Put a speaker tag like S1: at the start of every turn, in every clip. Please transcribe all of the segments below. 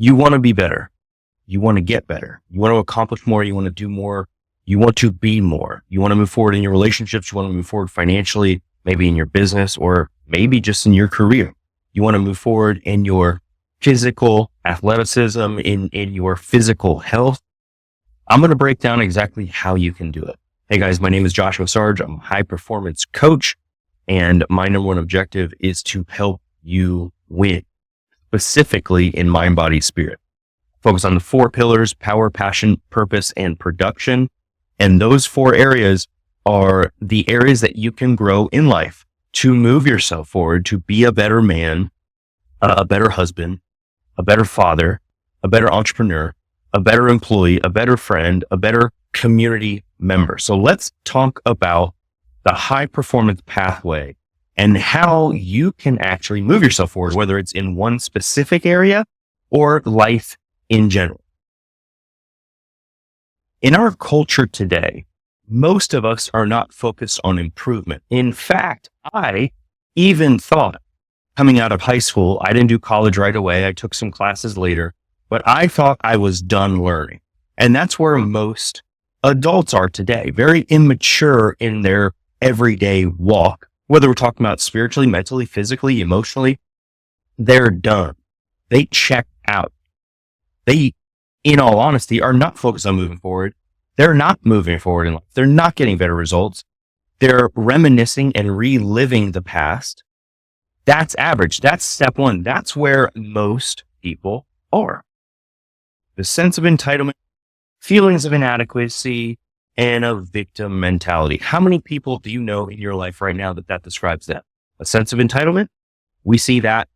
S1: You want to be better. You want to get better. You want to accomplish more. You want to do more. You want to be more. You want to move forward in your relationships. You want to move forward financially, maybe in your business, or maybe just in your career. You want to move forward in your physical athleticism, in your physical health. I'm going to break down exactly how you can do it. Hey guys, my name is Joshua Sarge. I'm a high performance coach, and my number one objective is to help you win, specifically in mind, body, spirit. Focus on the 4 pillars: power, passion, purpose, and production. And those 4 areas are the areas that you can grow in life to move yourself forward, to be a better man, a better husband, a better father, a better entrepreneur, a better employee, a better friend, a better community member. So let's talk about the high performance pathway and how you can actually move yourself forward, whether it's in one specific area or life in general. In our culture today, most of us are not focused on improvement. In fact, I even thought coming out of high school, I didn't do college right away. I took some classes later, but I thought I was done learning. And that's where most adults are today, very immature in their everyday walk. Whether we're talking about spiritually, mentally, physically, emotionally, they're done. They check out. They, in all honesty, are not focused on moving forward. They're not moving forward in life. They're not getting better results. They're reminiscing and reliving the past. That's average. That's step 1. That's where most people are. The sense of entitlement, feelings of inadequacy, and a victim mentality. How many people do you know in your life right now that describes that? A sense of entitlement? We see that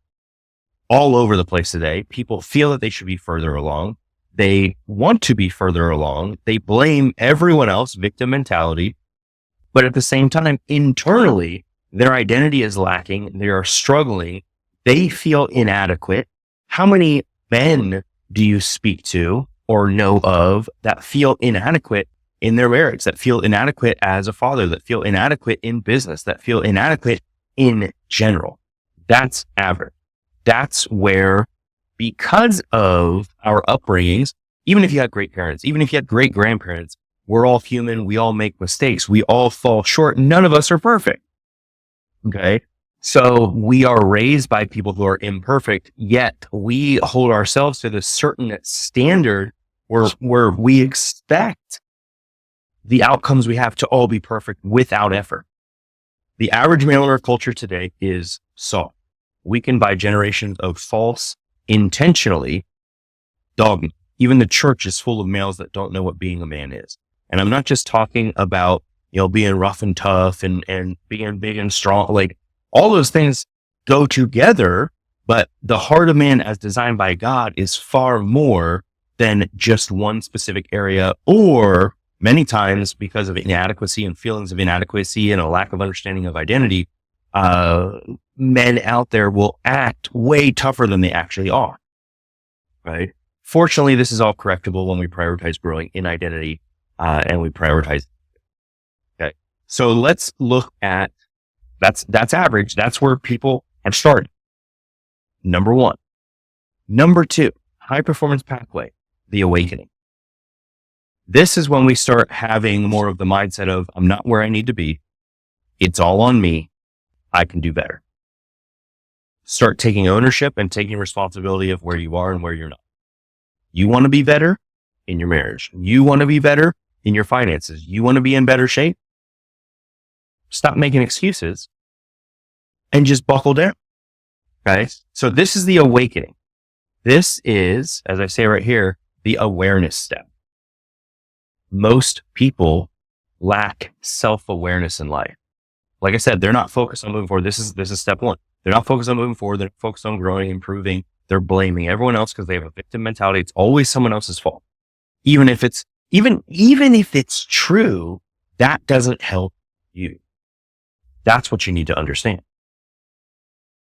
S1: all over the place today. People feel that they should be further along. They want to be further along. They blame everyone else, victim mentality. But at the same time, internally, their identity is lacking. They are struggling. They feel inadequate. How many men do you speak to or know of that feel inadequate in their marriage, that feel inadequate as a father, that feel inadequate in business, that feel inadequate in general? That's average. That's where, because of our upbringings, even if you had great parents, even if you had great grandparents, we're all human. We all make mistakes. We all fall short. None of us are perfect. Okay. So we are raised by people who are imperfect, yet we hold ourselves to this certain standard where we expect the outcomes we have to all be perfect without effort. The average male in our culture today is soft, weakened by generations of false, intentionally dogma. Even the church is full of males that don't know what being a man is. And I'm not just talking about, being rough and tough and being big and strong. Like, all those things go together, but the heart of man as designed by God is far more than just one specific area, or many times because of inadequacy and feelings of inadequacy and a lack of understanding of identity, men out there will act way tougher than they actually are, right? Fortunately, this is all correctable when we prioritize growing in identity, and we prioritize. Okay. So let's look at, that's average. That's where people have started. Number 1. Number 2, high performance pathway, the awakening. This is when we start having more of the mindset of, I'm not where I need to be. It's all on me. I can do better. Start taking ownership and taking responsibility of where you are and where you're not. You want to be better in your marriage. You want to be better in your finances. You want to be in better shape. Stop making excuses and just buckle down. Okay. So this is the awakening. This is, as I say right here, the awareness step. Most people lack self-awareness in life. Like I said, they're not focused on moving forward. This is step 1. They're not focused on moving forward. They're focused on growing, improving. They're blaming everyone else because they have a victim mentality. It's always someone else's fault. Even if it's true, that doesn't help you. That's what you need to understand.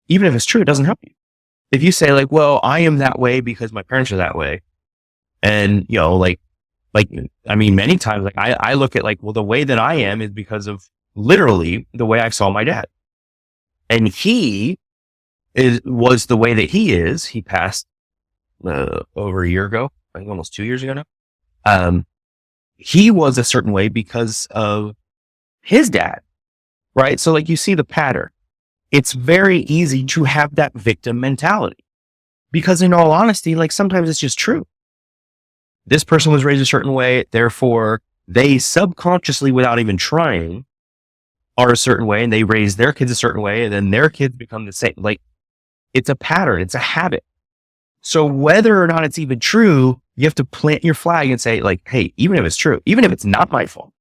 S1: Even if it's true, it doesn't help you. If you say like, well, I am that way because my parents are that way. And, many times, like I look at like, well, the way that I am is because of literally the way I saw my dad. And he was the way that he is. He passed over a year ago, I think almost 2 years ago now. Um, he was a certain way because of his dad, right? So like you see the pattern. It's very easy to have that victim mentality because in all honesty, like sometimes it's just true. This person was raised a certain way, therefore they subconsciously, without even trying, are a certain way, and they raise their kids a certain way, and then their kids become the same. Like it's a pattern, it's a habit. So whether or not it's even true, you have to plant your flag and say like, hey, even if it's true, even if it's not my fault,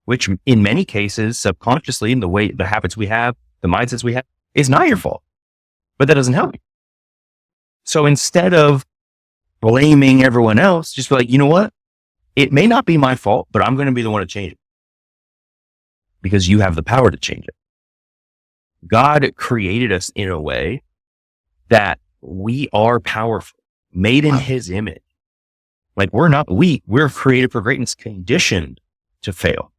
S1: which in many cases, subconsciously, in the habits we have, the mindsets we have, is not your fault, but that doesn't help you. So instead of blaming everyone else, just be like, you know what? It may not be my fault, but I'm going to be the one to change it because you have the power to change it. God created us in a way that we are powerful, made in his image. Like we're not weak. We're created for greatness, conditioned to fail.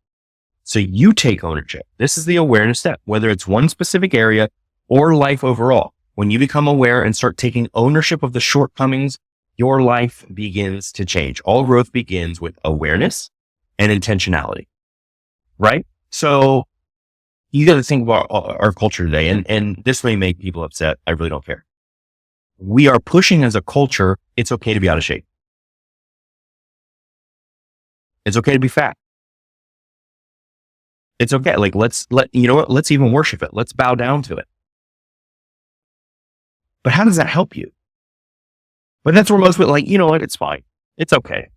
S1: So you take ownership. This is the awareness step, whether it's one specific area or life overall. When you become aware and start taking ownership of the shortcomings, your life begins to change. All growth begins with awareness and intentionality, right? So you got to think about our culture today, and this may make people upset. I really don't care. We are pushing as a culture, it's okay to be out of shape. It's okay to be fat. It's okay. Like, you know what? Let's even worship it. Let's bow down to it. But how does that help you? But that's where most people like, you know what? It's fine. It's okay.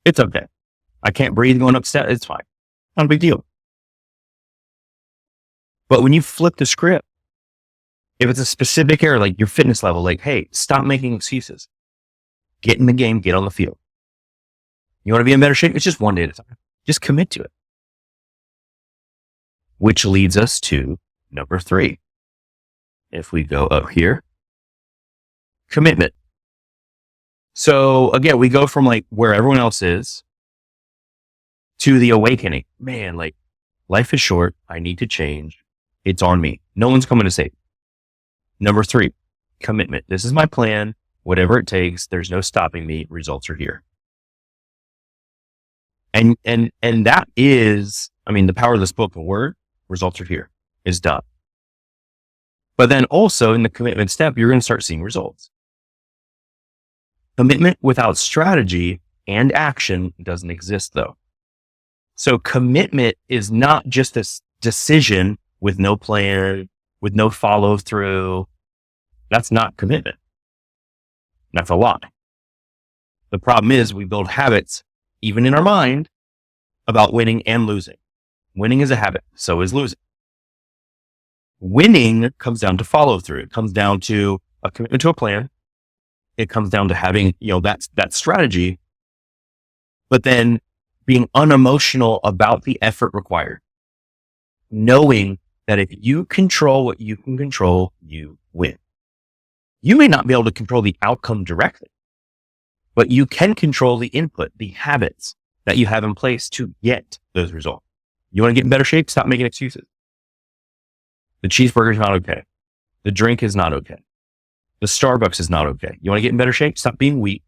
S1: It's okay. I can't breathe going upstairs. It's fine. Not a big deal. But when you flip the script, if it's a specific area, like your fitness level, like, hey, stop making excuses. Get in the game, get on the field. You want to be in better shape? It's just one day at a time. Just commit to it. Which leads us to number 3. If we go up here, commitment. So again, we go from like where everyone else is to the awakening. Man, like life is short. I need to change. It's on me. No one's coming to save me. Number 3, commitment. This is my plan. Whatever it takes, there's no stopping me. Results are here. And that is, I mean, the power of the spoken word, results are here, is done. But then also in the commitment step, you're going to start seeing results. Commitment without strategy and action doesn't exist though. So commitment is not just this decision with no plan, with no follow through. That's not commitment. That's a lie. The problem is we build habits, even in our mind, about winning and losing. Winning is a habit. So is losing. Winning comes down to follow through. It comes down to a commitment to a plan. It comes down to having, that strategy, but then being unemotional about the effort required. Knowing that if you control what you can control, you win. You may not be able to control the outcome directly, but you can control the input, the habits that you have in place to get those results. You want to get in better shape? Stop making excuses. The cheeseburger is not okay. The drink is not okay. The Starbucks is not okay. You want to get in better shape? Stop being weak.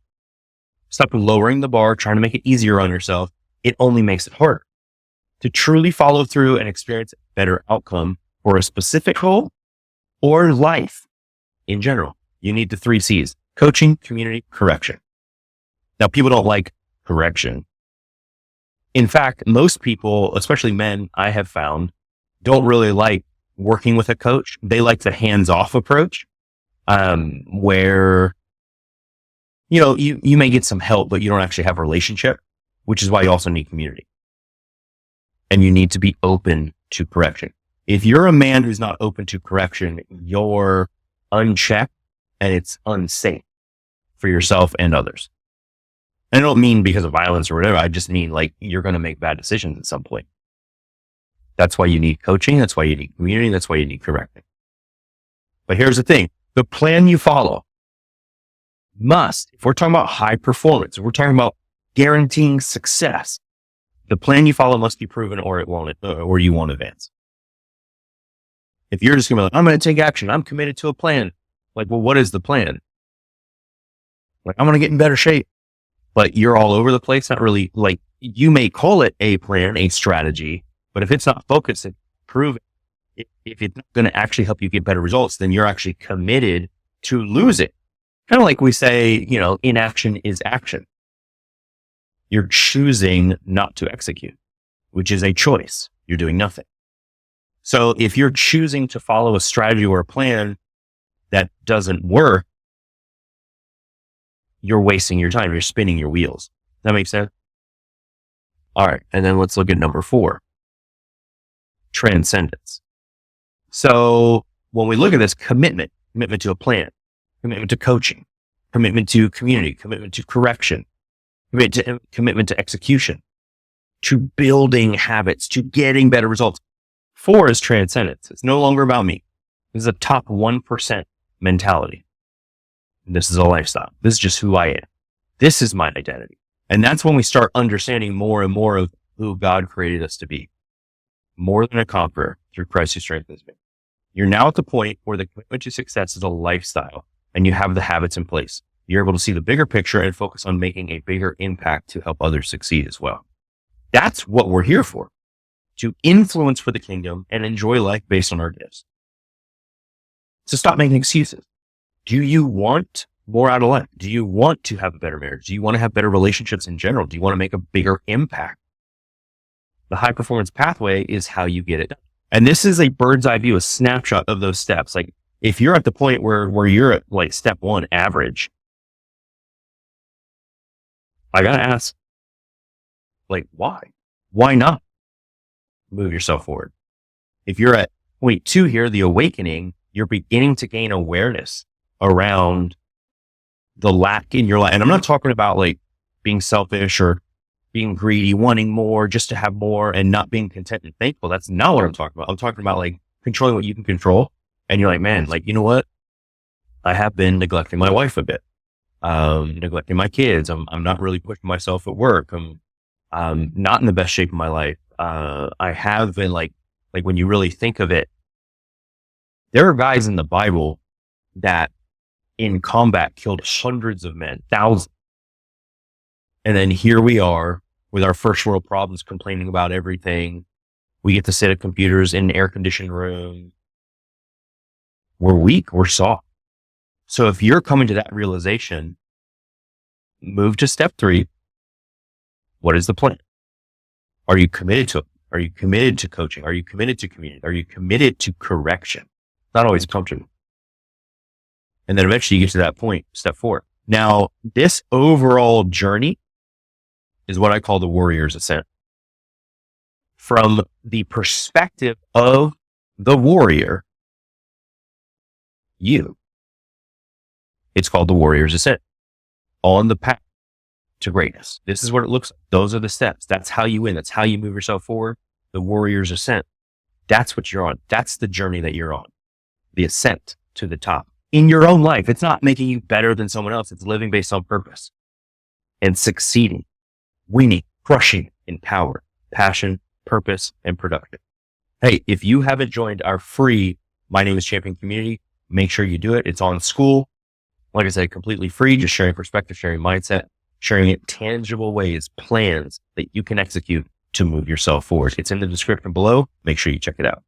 S1: Stop lowering the bar, trying to make it easier on yourself. It only makes it harder. To truly follow through and experience a better outcome for a specific goal or life in general, you need the 3 C's: coaching, community, correction. Now, people don't like correction. In fact, most people, especially men, I have found, don't really like working with a coach. They like the hands-off approach, where, you may get some help, but you don't actually have a relationship, which is why you also need community. And you need to be open to correction. If you're a man who's not open to correction, you're unchecked and it's unsafe for yourself and others. And I don't mean because of violence or whatever. I just mean like you're going to make bad decisions at some point. That's why you need coaching. That's why you need community. That's why you need correcting. But here's the thing. The plan you follow must, if we're talking about high performance, if we're talking about guaranteeing success, the plan you follow must be proven or it won't, or you won't advance. If you're just going to be like, I'm going to take action, I'm committed to a plan. Like, well, what is the plan? Like, I'm going to get in better shape, but you're all over the place. Not really, like, you may call it a plan, a strategy, but if it's not focused and proven, if it's not going to actually help you get better results, then you're actually committed to lose it. Kind of like we say, inaction is action. You're choosing not to execute, which is a choice. You're doing nothing. So if you're choosing to follow a strategy or a plan that doesn't work, you're wasting your time. You're spinning your wheels. Does that make sense? All right. And then let's look at number 4, transcendence. So when we look at this, commitment to a plan, commitment to coaching, commitment to community, commitment to correction, commitment to execution, to building habits, to getting better results. 4 is transcendence. It's no longer about me. This is a top 1% mentality. This is a lifestyle. This is just who I am. This is my identity. And that's when we start understanding more and more of who God created us to be. More than a conqueror through Christ who strengthens me. You're now at the point where the commitment to success is a lifestyle and you have the habits in place. You're able to see the bigger picture and focus on making a bigger impact to help others succeed as well. That's what we're here for, to influence for the kingdom and enjoy life based on our gifts. So stop making excuses. Do you want more out of life? Do you want to have a better marriage? Do you want to have better relationships in general? Do you want to make a bigger impact? The high performance pathway is how you get it done. And this is a bird's eye view, a snapshot of those steps. Like if you're at the point where you're at like step 1 average, I got to ask, like, why? Why not move yourself forward? If you're at point 2 here, the awakening, you're beginning to gain awareness around the lack in your life. And I'm not talking about like being selfish or being greedy, wanting more just to have more and not being content and thankful. That's not what I'm talking about. I'm talking about like controlling what you can control. And you're like, man, like, you know what? I have been neglecting my wife a bit, neglecting my kids. I'm not really pushing myself at work. I'm not in the best shape of my life. I have been like when you really think of it, there are guys in the Bible that in combat killed hundreds of men, thousands. And then here we are with our first world problems, complaining about everything. We get to sit at computers in an air conditioned room. We're weak. We're soft. So if you're coming to that realization, move to step 3. What is the plan? Are you committed to it? Are you committed to coaching? Are you committed to community? Are you committed to correction? Not always comfortable. And then eventually you get to that point, step 4. Now, this overall journey is what I call the warrior's ascent. From the perspective of the warrior, it's called the warrior's ascent on the path to greatness. This is what it looks like. Those are the steps. That's how you win. That's how you move yourself forward. The warrior's ascent. That's what you're on. That's the journey that you're on. The ascent to the top in your own life. It's not making you better than someone else. It's living based on purpose and succeeding, winning, crushing in power, passion, purpose, and production. Hey, if you haven't joined our free My Name is Champion community, make sure you do it. It's on School. Like I said, completely free, just sharing perspective, sharing mindset, sharing it tangible ways, plans that you can execute to move yourself forward. It's in the description below. Make sure you check it out.